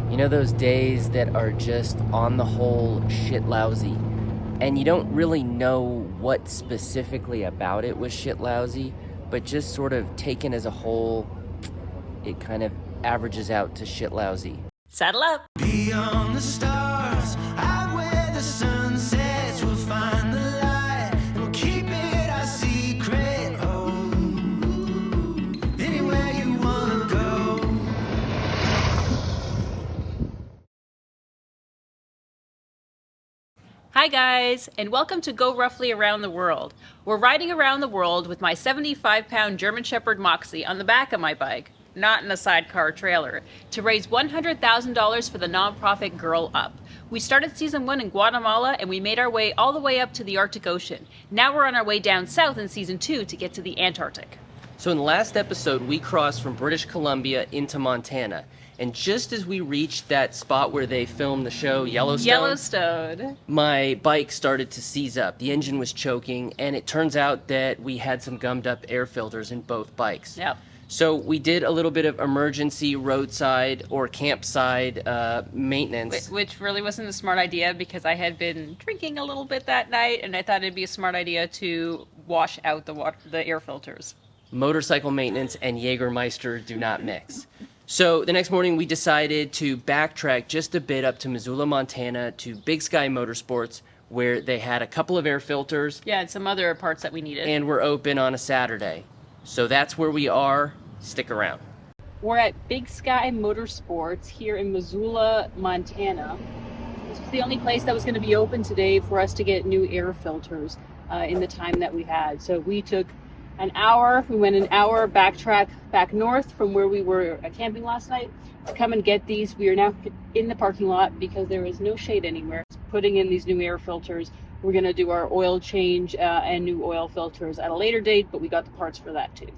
You know those days that are just on the whole shit lousy, and you don't really know what specifically about it was shit lousy, but just sort of taken as a whole, it kind of averages out to shit lousy. Saddle up! Beyond the stars, out where the sun sets, we'll find the light, and we'll keep it our secret. Oh, anywhere you wanna go. Hi guys, and welcome to Go Roughly Around the World. We're riding around the world with my 75-pound German Shepherd Moxie on the back of my bike, not in a sidecar trailer, to raise $100,000 for the nonprofit Girl Up. We started season 1 in Guatemala and we made our way all the way up to the Arctic Ocean. Now we're on our way down south in season 2 to get to the Antarctic. So in the last episode, we crossed from British Columbia into Montana. And just as we reached that spot where they filmed the show, Yellowstone, my bike started to seize up. The engine was choking, and it turns out that we had some gummed up air filters in both bikes. Yep. So we did a little bit of emergency roadside or campside maintenance. Which really wasn't a smart idea because I had been drinking a little bit that night, and I thought it'd be a smart idea to wash out the air filters. Motorcycle maintenance and Jägermeister do not mix. So the next morning we decided to backtrack just a bit up to Missoula, Montana to Big Sky Motorsports, where they had a couple of air filters. Yeah, and some other parts that we needed. And we're open on a Saturday. So that's where we are. Stick around. We're at Big Sky Motorsports here in Missoula, Montana. This was the only place that was going to be open today for us to get new air filters in the time that we had. So we took an hour, we went an hour backtrack back north from where we were camping last night to come and get these. We are now in the parking lot because there is no shade anywhere. Putting in these new air filters. We're going to do our oil change and new oil filters at a later date, but we got the parts for that too.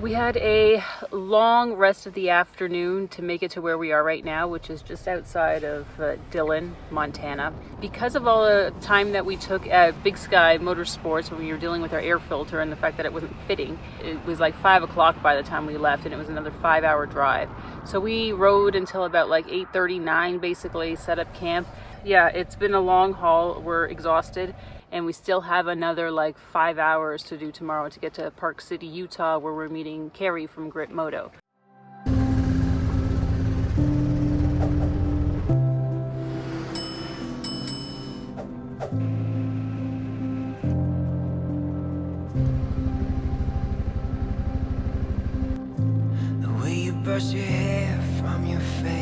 We had a long rest of the afternoon to make it to where we are right now, which is just outside of Dillon, Montana. Because of all the time that we took at Big Sky Motorsports when we were dealing with our air filter and the fact that it wasn't fitting, it was like 5 o'clock by the time we left, and it was another 5-hour drive. So we rode until about like 8:39, basically, set up camp. Yeah, it's been a long haul. We're exhausted. And we still have another like 5 hours to do tomorrow to get to Park City, Utah, where we're meeting Kari from Grit Moto. The way you brush your hair from your face.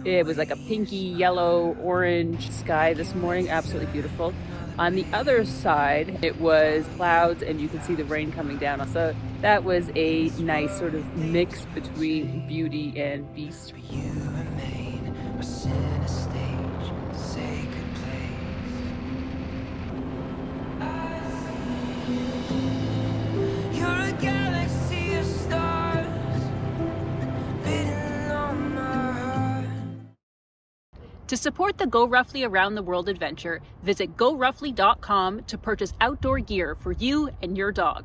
It was like a pinky, yellow, orange sky this morning, absolutely beautiful. On the other side, it was clouds and you could see the rain coming down. So that was a nice sort of mix between beauty and beast. You remain a center stage, sacred place. You're a galaxy of stars, beating on my heart. To support the Go Roughly Around the World adventure, visit GoRuffly.com to purchase outdoor gear for you and your dog.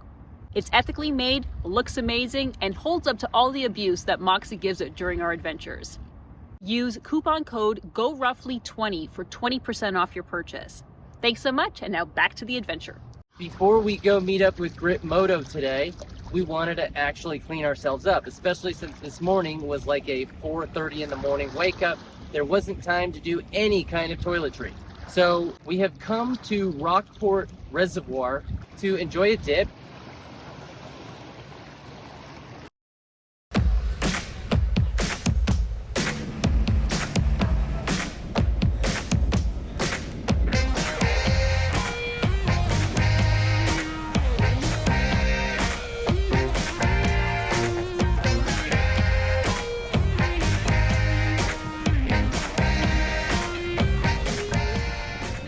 It's ethically made, looks amazing, and holds up to all the abuse that Moxie gives it during our adventures. Use coupon code GoRuffly20 for 20% off your purchase. Thanks so much, and now back to the adventure. Before we go meet up with Grit Moto today, we wanted to actually clean ourselves up, especially since this morning was like a 4:30 in the morning wake up. There wasn't time to do any kind of toiletry. So we have come to Rockport Reservoir to enjoy a dip.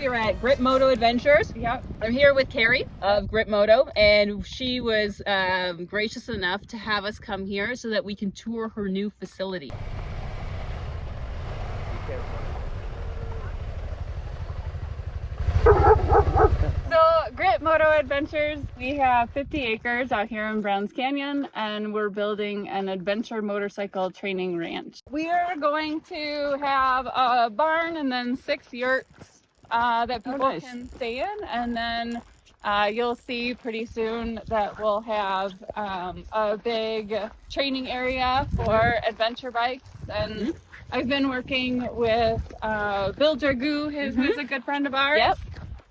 We're at Grit Moto Adventures. Yeah. I'm here with Kari of Grit Moto, and she was gracious enough to have us come here so that we can tour her new facility. So Grit Moto Adventures. We have 50 acres out here in Browns Canyon, and we're building an adventure motorcycle training ranch. We are going to have a barn and then 6 yurts that people can stay in, and then you'll see pretty soon that we'll have a big training area for adventure bikes. And I've been working with Bill Dragoo, who's a good friend of ours. Yep.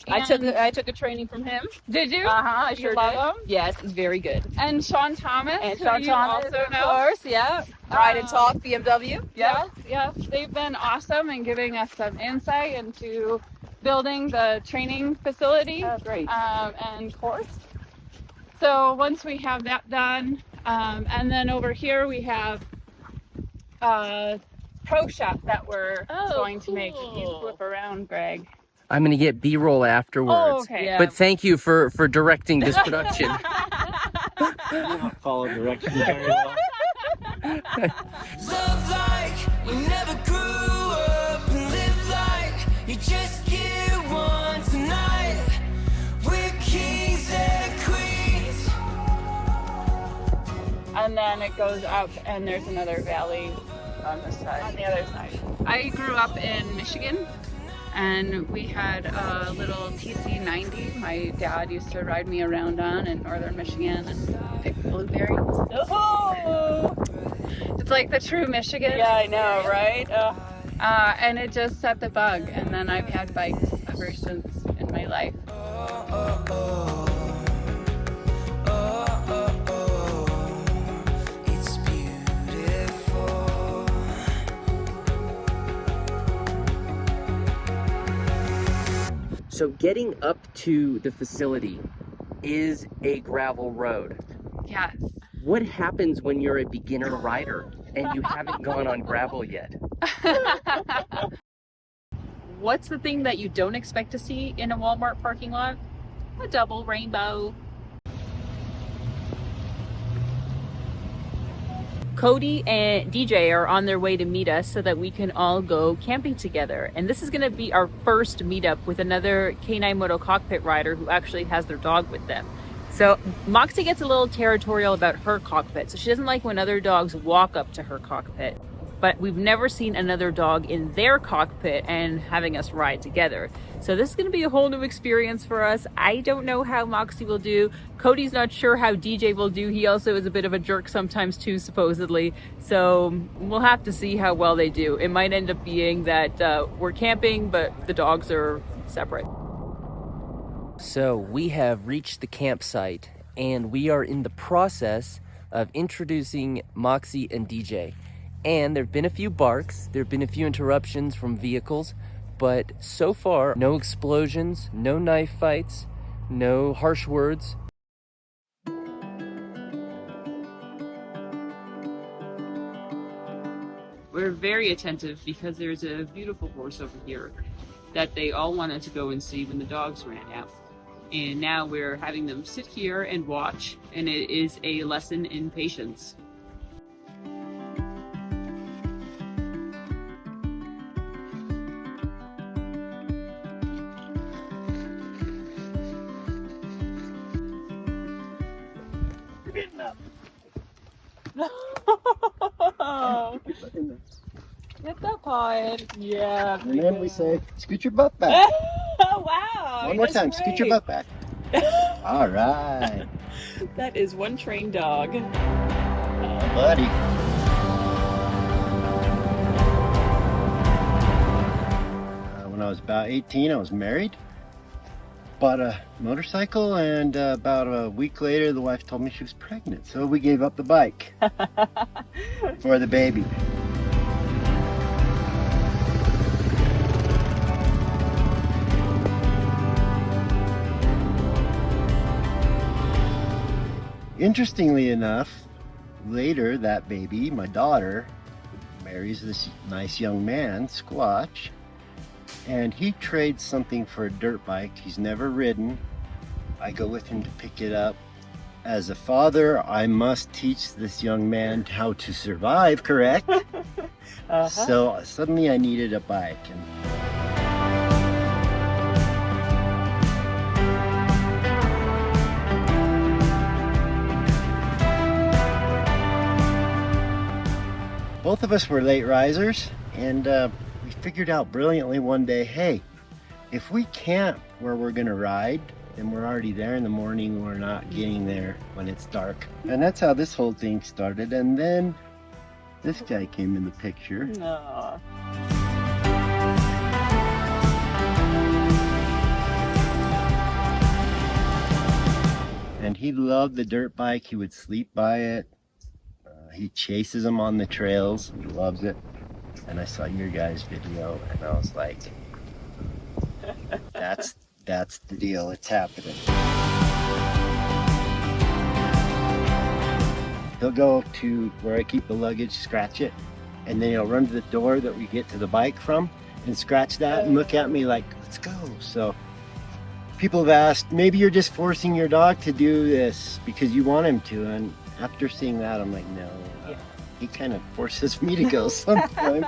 And I took a training from him. did you? I You sure love did. him? Yes, it's very good. And Sean Thomas, And who Sean you Thomas, also of know. course, yeah. Ride and Talk BMW. Yes, yes. They've been awesome in giving us some insight into building the training facility Great. and course. So once we have that done, and then over here we have a pro shop that we're going to make. You flip around, Greg. I'm gonna get B-roll afterwards. Oh, okay. Yeah. But thank you for directing this production. You don't follow directions very well. Love like we never grew up and live like you just get one tonight. We're kings and queens. And then it goes up and there's another valley on the side. On the other side. I grew up in Michigan and we had a little TC90 my dad used to ride me around on in northern Michigan and pick blueberries. Oh! It's like the true Michigan. Yeah, I know, right? And it just set the bug, and then I've had bikes ever since in my life. It's beautiful. So getting up to the facility is a gravel road. Yes. What happens when you're a beginner rider and you haven't gone on gravel yet? What's the thing that you don't expect to see in a Walmart parking lot? A double rainbow. Cody and DJ are on their way to meet us so that we can all go camping together. And this is going to be our first meetup with another K9 Moto Cockpit rider who actually has their dog with them. So Moxie gets a little territorial about her cockpit. So she doesn't like when other dogs walk up to her cockpit. But we've never seen another dog in their cockpit and having us ride together. So this is going to be a whole new experience for us. I don't know how Moxie will do. Cody's not sure how DJ will do. He also is a bit of a jerk sometimes too, supposedly. So we'll have to see how well they do. It might end up being that we're camping, but the dogs are separate. So we have reached the campsite and we are in the process of introducing Moxie and DJ. And there have been a few barks, there have been a few interruptions from vehicles, but so far, no explosions, no knife fights, no harsh words. We're very attentive because there's a beautiful horse over here that they all wanted to go and see when the dogs ran out. And now we're having them sit here and watch, and it is a lesson in patience. Get that pod. Yeah. And then we say, scoot your butt back. Oh, wow. One more time, scoot your butt back. All right. That is one trained dog. Buddy. When I was about 18, I was married. Bought a motorcycle, and about a week later, the wife told me she was pregnant. So we gave up the bike for the baby. Interestingly enough, later that baby, my daughter, marries this nice young man, Squatch, and he trades something for a dirt bike he's never ridden. I go with him to pick it up. As a father, I must teach this young man how to survive, correct? So suddenly I needed a bike. And both of us were late risers, and we figured out brilliantly one day, hey, if we camp where we're gonna ride, then we're already there in the morning. We're not getting there when it's dark. And that's how this whole thing started. And then this guy came in the picture. Aww. And he loved the dirt bike. He would sleep by it. He chases them on the trails. He loves it. And I saw your guys' video, and I was like, that's the deal. It's happening. He'll go to where I keep the luggage, scratch it, and then he'll run to the door that we get to the bike from and scratch that and look at me like, let's go. So people have asked, maybe you're just forcing your dog to do this because you want him to. And after seeing that, I'm like, no, he kind of forces me to go sometimes.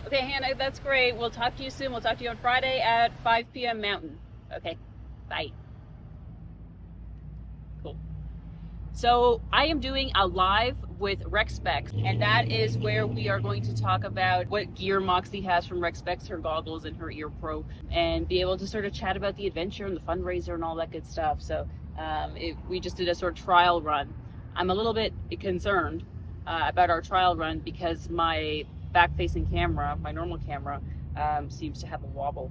Okay, Hannah, that's great. We'll talk to you soon. We'll talk to you on Friday at 5 p.m. Mountain. Okay, bye. Cool. So I am doing a live with Rec Specs, and that is where we are going to talk about what gear Moxie has from Rec Specs, her goggles and her ear pro, and be able to sort of chat about the adventure and the fundraiser and all that good stuff. So we just did a sort of trial run. I'm a little bit concerned about our trial run because my back-facing camera, my normal camera, seems to have a wobble.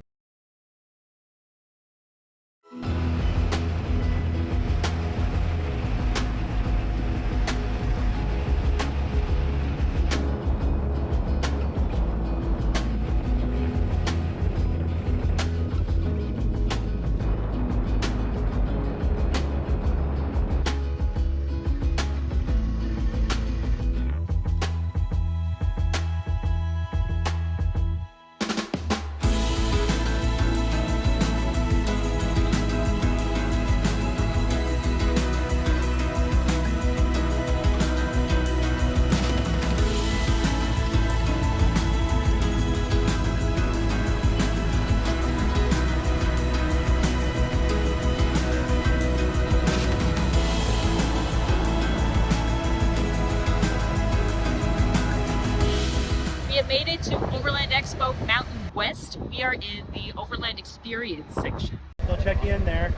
Made it to Overland Expo Mountain West. We are in the Overland Experience section. They'll check you in there,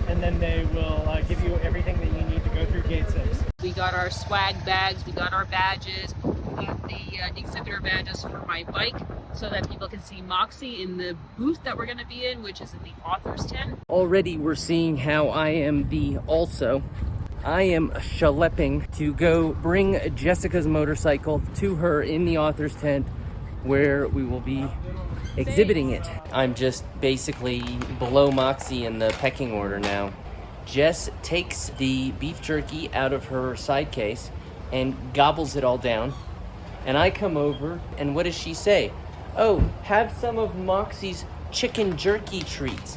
and then they will give you everything that you need to go through Gate 6. We got our swag bags, we got our badges, we got the exhibitor badges for my bike so that people can see Moxie in the booth that we're going to be in, which is in the author's tent. Already we're seeing how I am I am schlepping to go bring Jessica's motorcycle to her in the author's tent where we will be exhibiting it. I'm just basically below Moxie in the pecking order now. Jess takes the beef jerky out of her side case and gobbles it all down. And I come over, and what does she say? Oh, have some of Moxie's chicken jerky treats.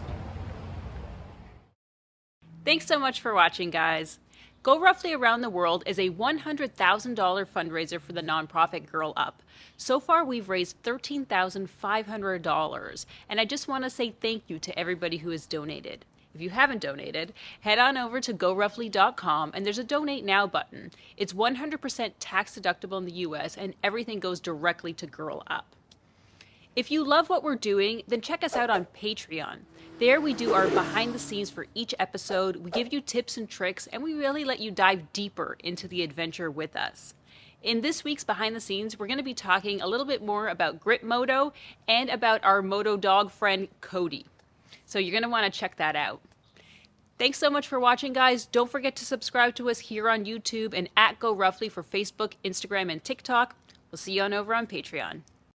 Thanks so much for watching, guys. GoRUFFLY Around the World is a $100,000 fundraiser for the nonprofit Girl Up. So far, we've raised $13,500, and I just want to say thank you to everybody who has donated. If you haven't donated, head on over to GoRuffly.com, and there's a Donate Now button. It's 100% tax deductible in the US, and everything goes directly to Girl Up. If you love what we're doing, then check us out on Patreon. There we do our behind the scenes for each episode, we give you tips and tricks, and we really let you dive deeper into the adventure with us. In this week's behind the scenes, we're going to be talking a little bit more about Grit Moto and about our moto dog friend Cody. So you're going to want to check that out. Thanks so much for watching, guys. Don't forget to subscribe to us here on YouTube and at GoRUFFLY for Facebook, Instagram, and TikTok. We'll see you on over on Patreon.